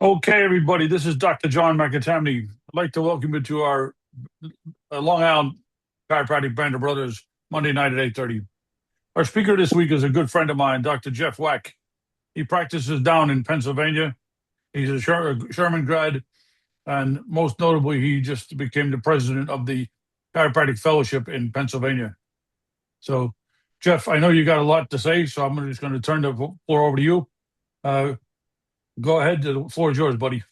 Okay, everybody, this is Dr. John McAtamney. I'd like to welcome you to our Long Island Chiropractic Band of Brothers Monday night at 8:30. Our speaker this week is a good friend of mine, Dr. Jeff Wack. He practices down in Pennsylvania. He's a Sherman grad, and most notably, he just became the president of the Chiropractic Fellowship in Pennsylvania. So, Jeff, I know you got a lot to say, so I'm just going to turn the floor over to you. Uh, Go ahead. The floor is yours, buddy.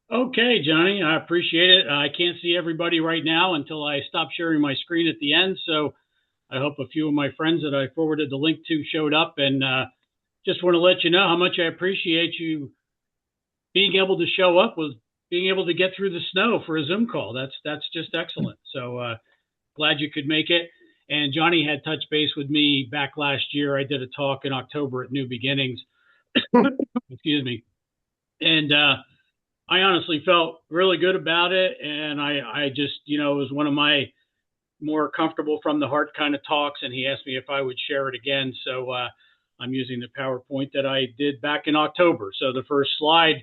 Okay, Johnny, I appreciate it. I can't see everybody right now until I stop sharing my screen at the end. So I hope a few of my friends that I forwarded the link to showed up, and just want to let you know how much I appreciate you being able to show up with being able to get through the snow for a Zoom call. That's just excellent. So glad you could make it. And Johnny had touched base with me back last year. I did a talk in October at New Beginnings. Excuse me. And I honestly felt really good about it. And I just, it was one of my more comfortable from the heart kind of talks. And he asked me if I would share it again. So I'm using the PowerPoint that I did back in October. So the first slide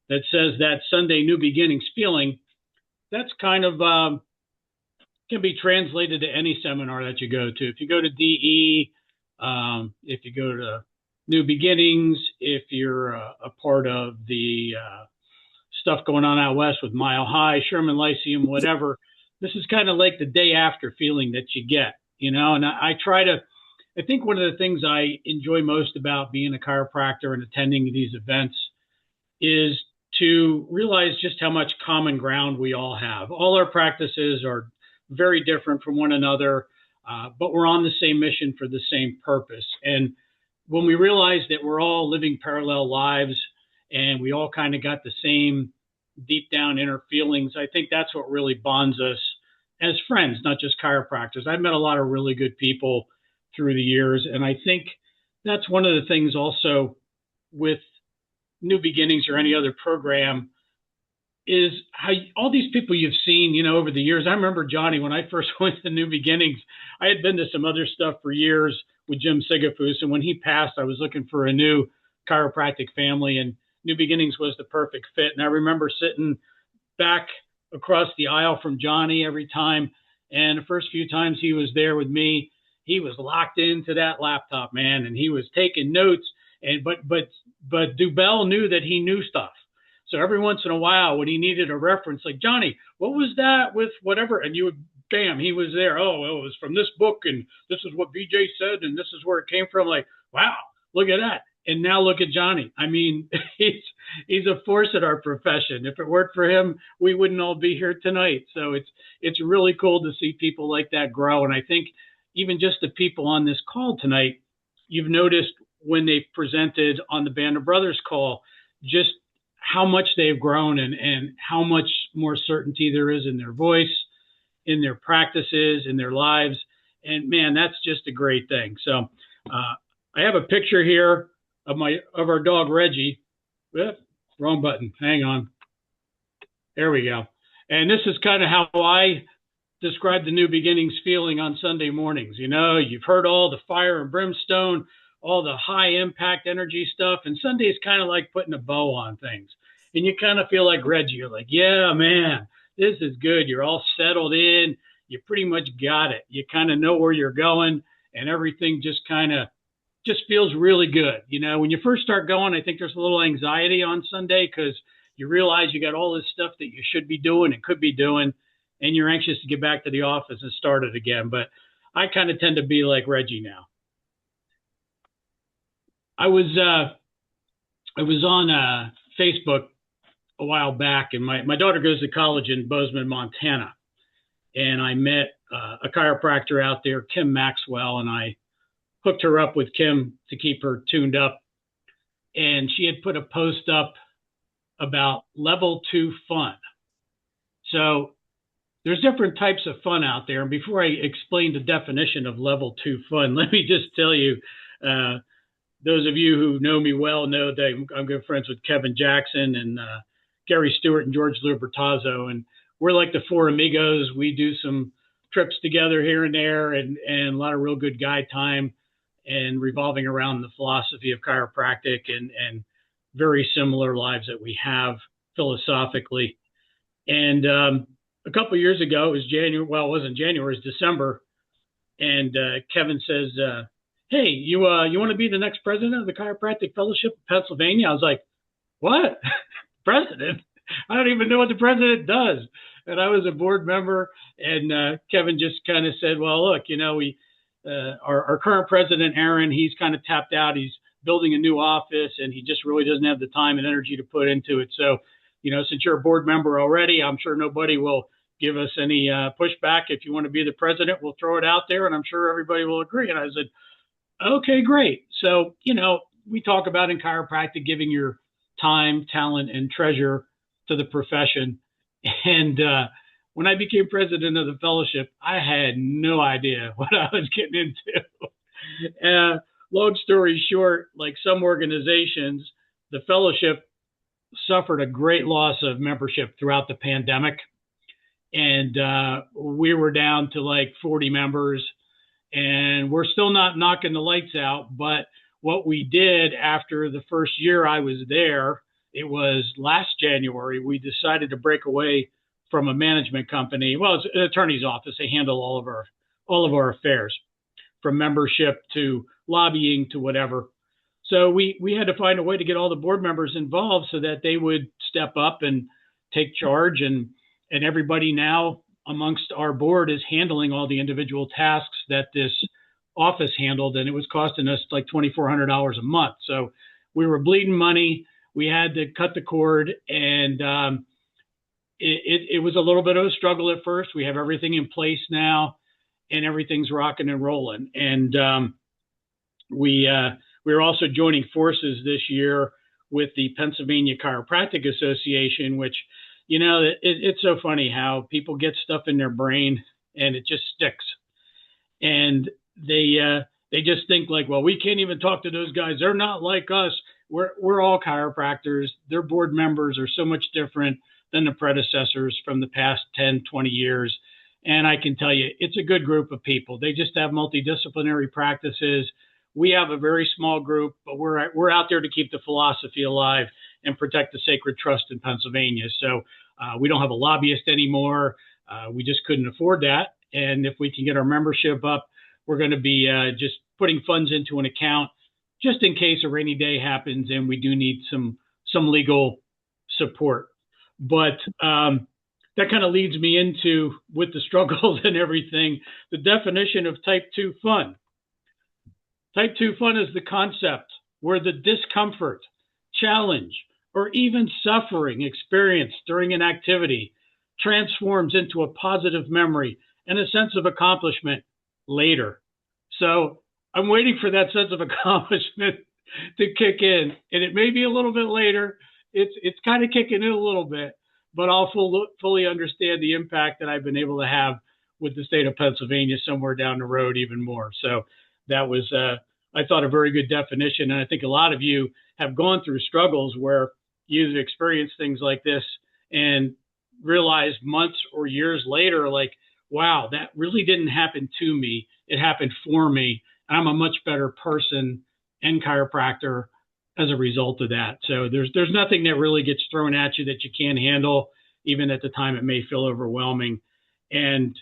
that says that Sunday New Beginnings feeling, that's kind of can be translated to any seminar that you go to. If you go to DE, if you go to New Beginnings, if you're a part of the stuff going on out west with Mile High, Sherman Lyceum, whatever, this is kind of like the day after feeling that you get, and I think one of the things I enjoy most about being a chiropractor and attending these events is to realize just how much common ground we all have. All our practices are very different from one another, but we're on the same mission for the same purpose. And when we realize that we're all living parallel lives and we all kind of got the same deep down inner feelings, I think that's what really bonds us as friends, not just chiropractors. I've met a lot of really good people through the years. And I think that's one of the things also with New Beginnings or any other program is how all these people you've seen, over the years. I remember, Johnny, when I first went to New Beginnings, I had been to some other stuff for years with Jim Sigafus. And when he passed, I was looking for a new chiropractic family, and New Beginnings was the perfect fit. And I remember sitting back across the aisle from Johnny every time. And the first few times he was there with me, he was locked into that laptop, man, and he was taking notes. And but Dubell knew that he knew stuff. So every once in a while, when he needed a reference, like, Johnny, what was that with whatever? And you would, bam, he was there. Oh, well, it was from this book, and this is what BJ said, and this is where it came from. Like, wow, look at that. And now look at Johnny. I mean, he's a force at our profession. If it weren't for him, we wouldn't all be here tonight. So it's really cool to see people like that grow. And I think even just the people on this call tonight, you've noticed when they presented on the Band of Brothers call, just how much they've grown and how much more certainty there is in their voice, in their practices, in their lives. And man, that's just a great thing. So I have a picture here of our dog, Reggie. Wrong button. Hang on. There we go. And this is kind of how I describe the New Beginnings feeling on Sunday mornings. You've heard all the fire and brimstone, all the high impact energy stuff. And Sunday is kind of like putting a bow on things. And you kind of feel like Reggie. You're like, yeah, man, this is good. You're all settled in. You pretty much got it. You kind of know where you're going, and everything just feels really good. When you first start going, I think there's a little anxiety on Sunday because you realize you got all this stuff that you should be doing and could be doing, and you're anxious to get back to the office and start it again. But I kind of tend to be like Reggie now. I was on Facebook a while back, and my daughter goes to college in Bozeman, Montana, and I met a chiropractor out there, Kim Maxwell, and I hooked her up with Kim to keep her tuned up. And she had put a post up about level 2 fun. So there's different types of fun out there. And before I explain the definition of level 2 fun, let me just tell you, those of you who know me well know that I'm good friends with Kevin Jackson and Gary Stewart and George Lubertazzo. And we're like the four amigos. We do some trips together here and there and a lot of real good guide time and revolving around the philosophy of chiropractic. And very similar lives that we have philosophically. And a couple of years ago, it was January. Well, it wasn't January, it was December. And Kevin says, "Hey, you want to be the next president of the Chiropractic Fellowship of Pennsylvania?" I was like, "What? President? I don't even know what the president does." And I was a board member, and Kevin just kind of said, "Well, look, we our current president, Aaron, he's kind of tapped out. He's building a new office, and he just really doesn't have the time and energy to put into it. So, since you're a board member already, I'm sure nobody will give us any pushback. If you want to be the president, we'll throw it out there, and I'm sure everybody will agree." And I said, "Okay, great." So, we talk about in chiropractic giving your time, talent, and treasure to the profession. And when I became president of the fellowship, I had no idea what I was getting into. Long story short, like some organizations, the fellowship suffered a great loss of membership throughout the pandemic. And we were down to like 40 members, and we're still not knocking the lights out. But what we did after the first year I was there, it was last January, we decided to break away from a management company. Well, it's an attorney's office. They handle all of our affairs, from membership to lobbying to whatever. So we had to find a way to get all the board members involved so that they would step up and take charge. And everybody now amongst our board is handling all the individual tasks that this office handled. And it was costing us like $2,400 a month. So we were bleeding money. We had to cut the cord, and it was a little bit of a struggle at first. We have everything in place now, and everything's rocking and rolling. And we're also joining forces this year with the Pennsylvania Chiropractic Association, which, it's so funny how people get stuff in their brain and it just sticks. And they just think like, well, we can't even talk to those guys. They're not like us. We're all chiropractors. Their board members are so much different than the predecessors from the past 10, 20 years. And I can tell you, it's a good group of people. They just have multidisciplinary practices. We have a very small group, but we're out there to keep the philosophy alive and protect the sacred trust in Pennsylvania. So we don't have a lobbyist anymore. We just couldn't afford that. And if we can get our membership up, we're going to be just putting funds into an account just in case a rainy day happens and we do need some legal support. But that kind of leads me into, with the struggles and everything, the definition of type 2 fun. Type 2 fun is the concept where the discomfort, challenge, or even suffering experienced during an activity transforms into a positive memory and a sense of accomplishment later. So I'm waiting for that sense of accomplishment to kick in, and it may be a little bit later. It's kind of kicking in a little bit, but I'll fully understand the impact that I've been able to have with the state of Pennsylvania somewhere down the road even more. So that was, I thought, a very good definition. And I think a lot of you have gone through struggles where you've experienced things like this and realized months or years later, like, wow, that really didn't happen to me. It happened for me. I'm a much better person and chiropractor as a result of that. So there's nothing that really gets thrown at you that you can't handle. Even at the time, it may feel overwhelming. And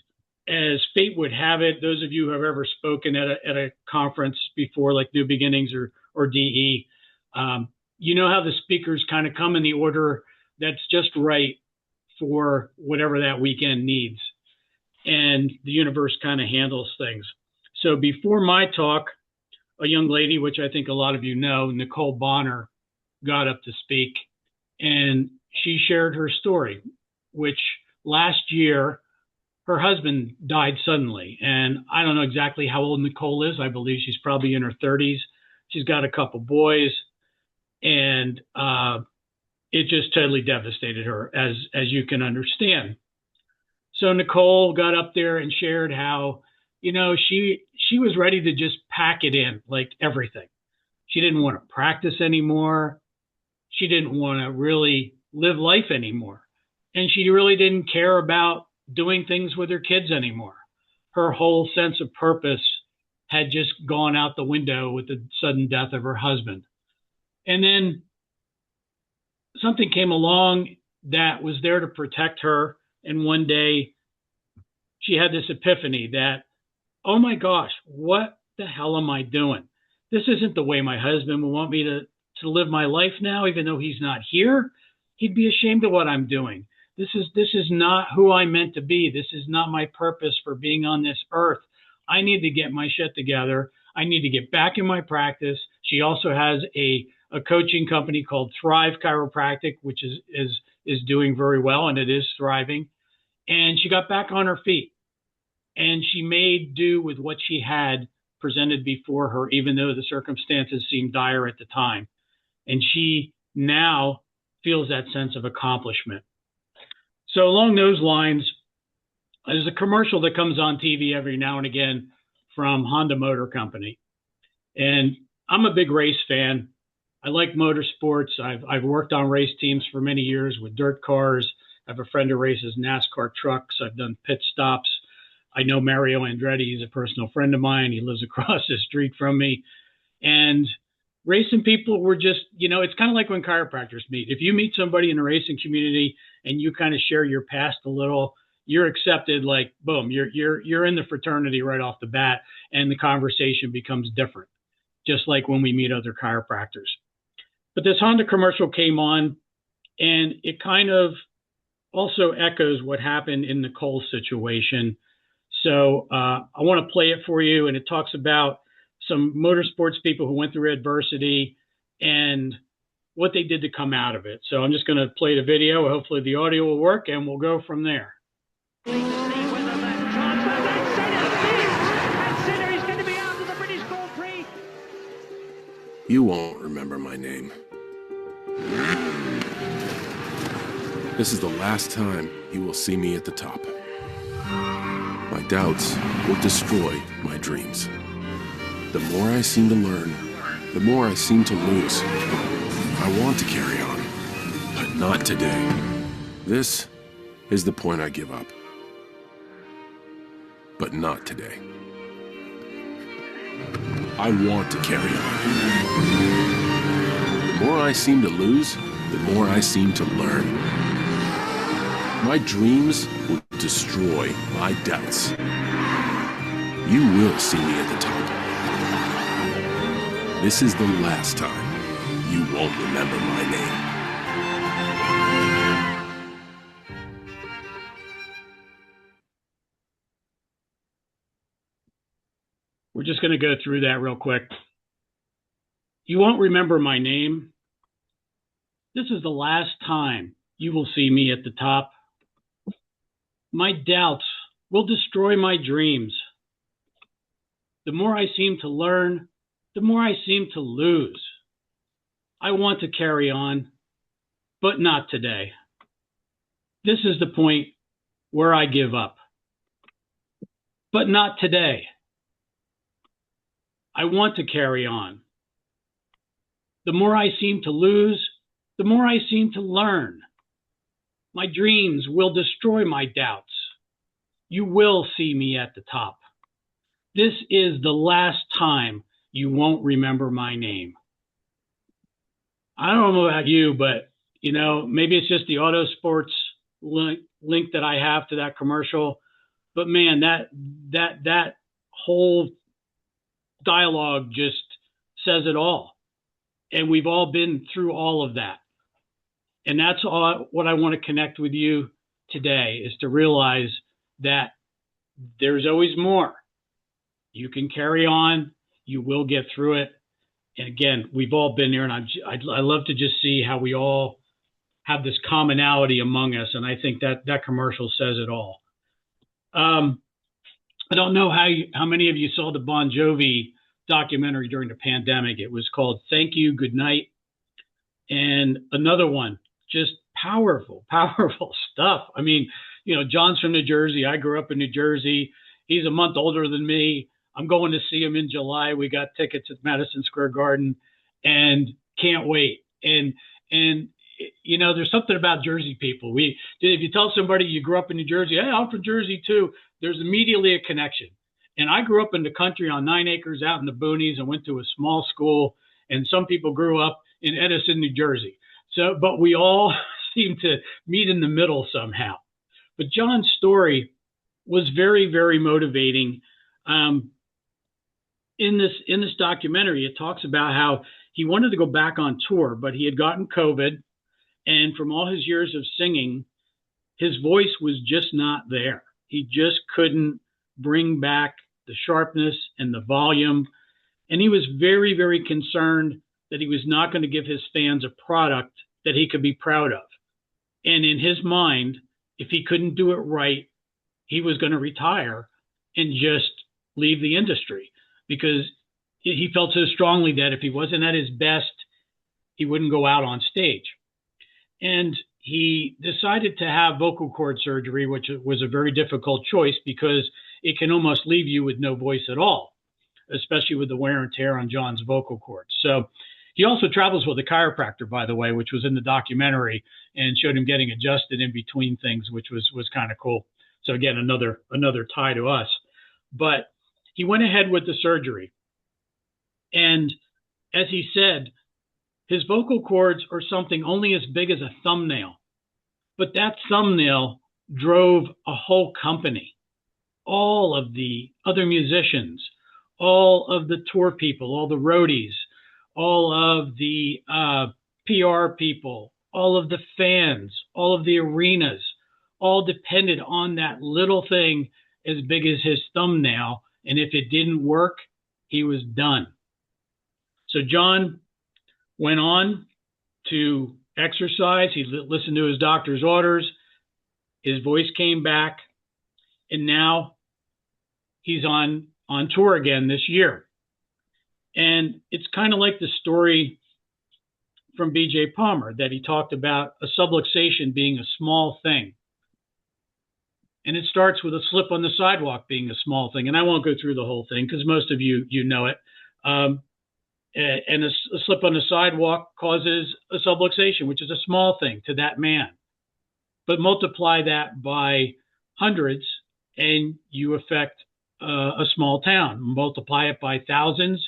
as fate would have it, those of you who have ever spoken at a conference before, like New Beginnings or DE, you know how the speakers kind of come in the order that's just right for whatever that weekend needs. And the universe kind of handles things. So before my talk, a young lady, which I think a lot of you know, Nicole Bonner, got up to speak, and she shared her story, which last year, her husband died suddenly. And I don't know exactly how old Nicole is. I believe she's probably in her 30s. She's got a couple boys, and it just totally devastated her, as you can understand. So Nicole got up there and shared how, she was ready to just pack it in, like everything. She didn't want to practice anymore. She didn't want to really live life anymore. And she really didn't care about doing things with her kids anymore. Her whole sense of purpose had just gone out the window with the sudden death of her husband. And then something came along that was there to protect her. And one day she had this epiphany that, oh my gosh, what the hell am I doing? This isn't the way my husband would want me to live my life now, even though he's not here. He'd be ashamed of what I'm doing. This is not who I'm meant to be. This is not my purpose for being on this earth. I need to get my shit together. I need to get back in my practice. She also has a coaching company called Thrive Chiropractic, which is doing very well, and it is thriving. And she got back on her feet, and she made do with what she had presented before her, even though the circumstances seemed dire at the time. And she now feels that sense of accomplishment. So along those lines, there's a commercial that comes on TV every now and again from Honda Motor Company. And I'm a big race fan. I like motorsports. I've worked on race teams for many years with dirt cars. I have a friend who races NASCAR trucks. I've done pit stops. I know Mario Andretti. He's a personal friend of mine. He lives across the street from me. And racing people were just, it's kind of like when chiropractors meet. If you meet somebody in the racing community and you kind of share your past a little, you're accepted, like, boom, you're in the fraternity right off the bat, and the conversation becomes different, just like when we meet other chiropractors. But this Honda commercial came on, and it kind of also echoes what happened in the Cole situation. So I want to play it for you, and it talks about some motorsports people who went through adversity and what they did to come out of it. So I'm just going to play the video. Hopefully the audio will work, and we'll go from there. You won't remember my name. This is the last time you will see me at the top. My doubts will destroy my dreams. The more I seem to learn, the more I seem to lose. I want to carry on, but not today. This is the point I give up. But not today. I want to carry on. The more I seem to lose, the more I seem to learn. My dreams will destroy my doubts. You will see me at the top. This is the last time you won't remember my name. We're just going to go through that real quick. You won't remember my name. This is the last time you will see me at the top. My doubts will destroy my dreams. The more I seem to learn, the more I seem to lose. I want to carry on, but not today. This is the point where I give up. But not today. I want to carry on. The more I seem to lose, the more I seem to learn. My dreams will destroy my doubts. You will see me at the top. This is the last time you won't remember my name. I don't know about you, but, maybe it's just the auto sports link that I have to that commercial. But man, that whole dialogue just says it all. And we've all been through all of that. And that's all what I want to connect with you today, is to realize that there's always more. You can carry on. You will get through it. And again, we've all been there, and I love to just see how we all have this commonality among us. And I think that commercial says it all. I don't know how many of you saw the Bon Jovi documentary during the pandemic. It was called Thank You, Good Night. And another one, just powerful stuff. I mean, John's from New Jersey. I grew up in New Jersey. He's a month older than me. I'm going to see him in July. We got tickets at Madison Square Garden and can't wait. And there's something about Jersey people. If you tell somebody you grew up in New Jersey, hey, I'm from Jersey too, there's immediately a connection. And I grew up in the country on 9 acres out in the boonies and went to a small school. And some people grew up in Edison, New Jersey. So, but we all seem to meet in the middle somehow. But John's story was very, very motivating. In this documentary, it talks about how he wanted to go back on tour, but he had gotten COVID, and from all his years of singing, his voice was just not there. He just couldn't bring back the sharpness and the volume, and he was very, very concerned that he was not going to give his fans a product that he could be proud of. And in his mind, if he couldn't do it right, he was going to retire and just leave the industry, because he felt so strongly that if he wasn't at his best, he wouldn't go out on stage. And he decided to have vocal cord surgery, which was a very difficult choice because it can almost leave you with no voice at all, especially with the wear and tear on John's vocal cords. So he also travels with a chiropractor, by the way, which was in the documentary, and showed him getting adjusted in between things, which was kind of cool. So again, another tie to us. But he went ahead with the surgery. And as he said, his vocal cords are something only as big as a thumbnail. But that thumbnail drove a whole company. All of the other musicians, all of the tour people, all the roadies, all of the PR people, all of the fans, all of the arenas, all depended on that little thing as big as his thumbnail. And if it didn't work, he was done. So John went on to exercise. He listened to his doctor's orders. His voice came back. And now he's on tour again this year. And it's kind of like the story from B.J. Palmer that he talked about a subluxation being a small thing. And it starts with a slip on the sidewalk being a small thing. And I won't go through the whole thing because most of you know it. And a slip on the sidewalk causes a subluxation, which is a small thing to that man. But multiply that by hundreds and you affect a small town. Multiply it by thousands,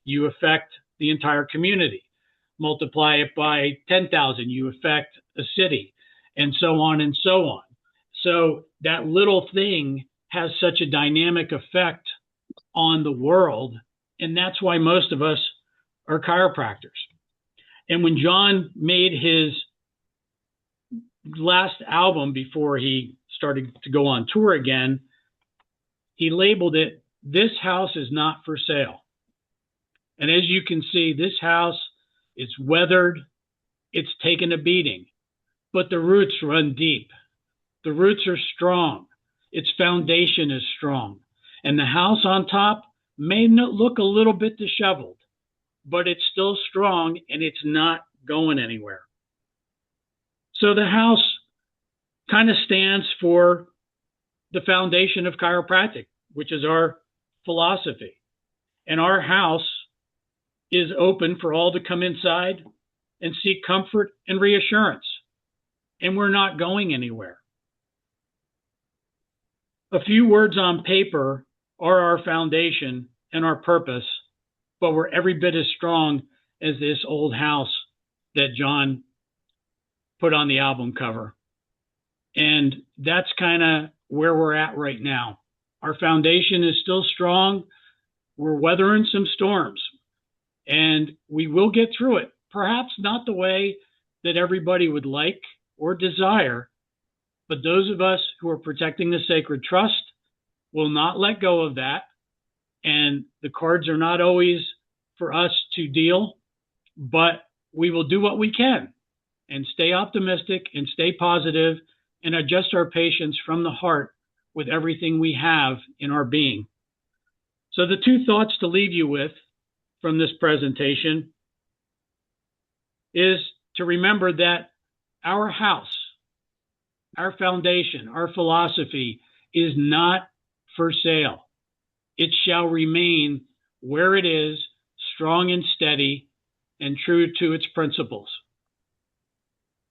you affect the entire community. Multiply it by 10,000, you affect a city, and so on and so on. So that little thing has such a dynamic effect on the world, and that's why most of us are chiropractors. And when John made his last album before he started to go on tour again, he labeled it, "This house is not for sale." And as you can see, this house is weathered, it's taken a beating, but the roots run deep. The roots are strong. Its foundation is strong. And the house on top may look a little bit disheveled, but it's still strong and it's not going anywhere. So the house kind of stands for the foundation of chiropractic, which is our philosophy. And our house is open for all to come inside and seek comfort and reassurance. And we're not going anywhere. A few words on paper are our foundation and our purpose, but we're every bit as strong as this old house that John put on the album cover. And that's kind of where we're at right now. Our foundation is still strong. We're weathering some storms, and we will get through it. Perhaps not the way that everybody would like or desire, but those of us who are protecting the sacred trust will not let go of that. And the cards are not always for us to deal, but we will do what we can and stay optimistic and stay positive and adjust our patience from the heart with everything we have in our being. So the two thoughts to leave you with from this presentation is to remember that our house, our foundation, our philosophy is not for sale. It shall remain where it is, strong and steady and true to its principles.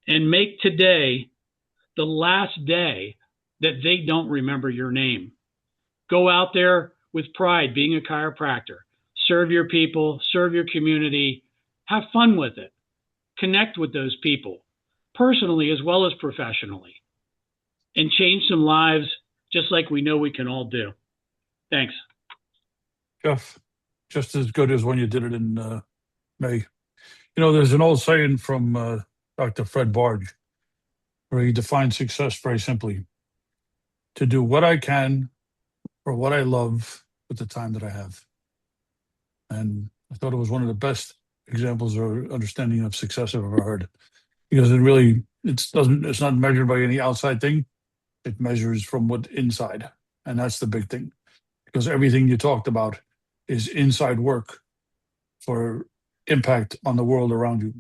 And make today the last day that they don't remember your name. Go out there with pride being a chiropractor. Serve your people, serve your community, have fun with it. connect with those people personally as well as professionally and change some lives just like we know we can all do. Thanks. Jeff, just as good as when you did it in May. You know, there's an old saying from Dr. Fred Barge where he defines success very simply: to do what I can for what I love with the time that I have. And I thought it was one of the best examples or understanding of success I've ever heard, because it's not measured by any outside thing. It measures from what inside. And that's the big thing, because everything you talked about is inside work for impact on the world around you.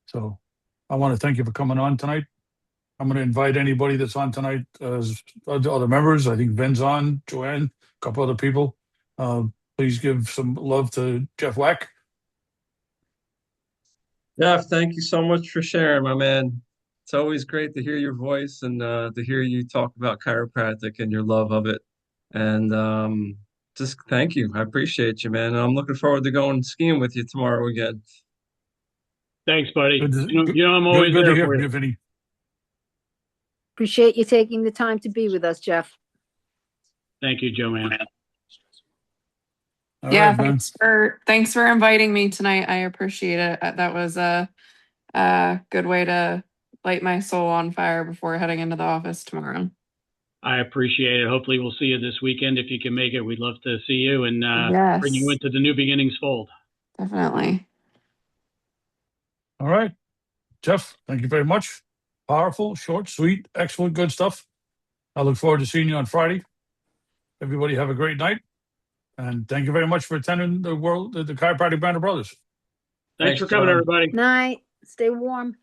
So I want to thank you for coming on tonight. I'm going to invite anybody that's on tonight as other members. I think Ben's on, Joanne, a couple other people. Please give some love to Jeff Wack. Jeff, thank you so much for sharing, my man. It's always great to hear your voice and to hear you talk about chiropractic and your love of it. And just thank you. I appreciate you, man. And I'm looking forward to going skiing with you tomorrow again. Thanks, buddy. Good I'm always good there to hear for from you. you, Vinny. Appreciate you taking the time to be with us, Jeff. Thank you, Joanne. All Yeah, right, man. thanks for inviting me tonight. I appreciate it. That was a good way to light my soul on fire before heading into the office tomorrow. I appreciate it. Hopefully we'll see you this weekend. If you can make it, we'd love to see you and Yes. bring you into the New Beginnings fold. Definitely. All right. Jeff, thank you very much. Powerful, short, sweet, excellent, good stuff. I look forward to seeing you on Friday. Everybody have a great night. And thank you very much for attending the Chiropractic Band of Brothers. Thanks for Thanks, coming, John. everybody. Night. Stay warm.